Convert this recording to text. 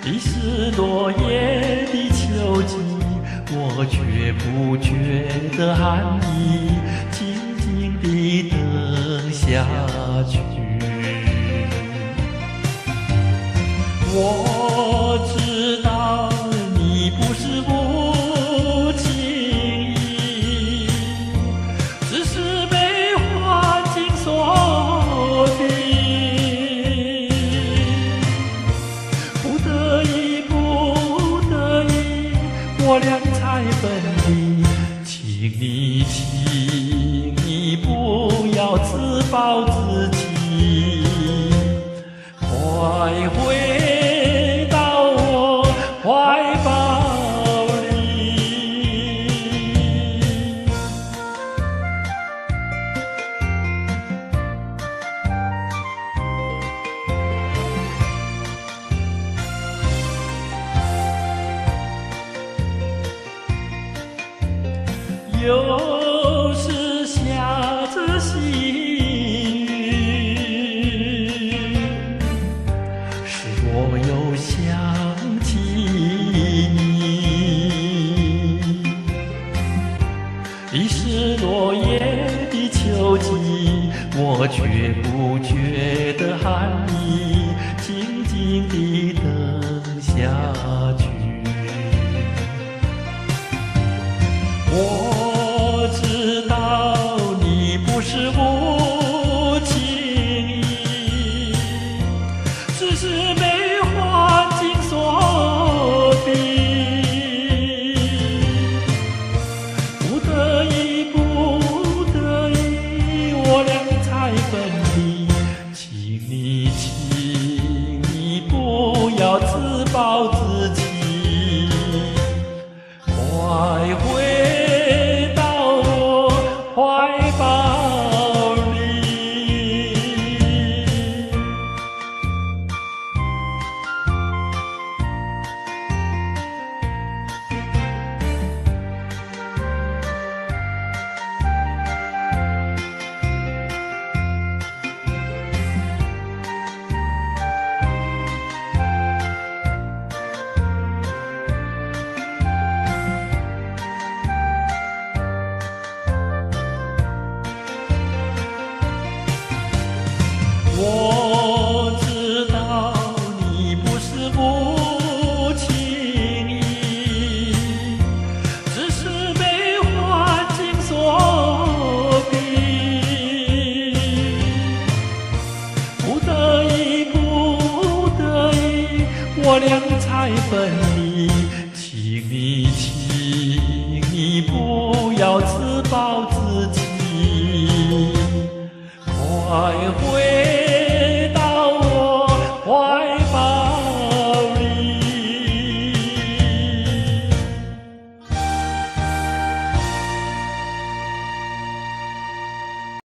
已是落叶的秋季，我却不觉得寒意，静静地等下去。我知道你不是无情意，只是被环境所逼，不得已，不得已，我俩才分离。请你不要自暴自弃，快回到我怀抱里。有时下着细雨，是我又想起你。已是落叶的秋季，我却不觉得寒意，静静地等下去。我知道你不是无情意，只是被环境所逼，不得已，不得已，我俩才分离。请你不要自暴自弃，快回到我怀抱里。我知道你不是无情意，只是被环境所逼，不得已，不得已，我俩才分离。请你不要自暴自弃，快回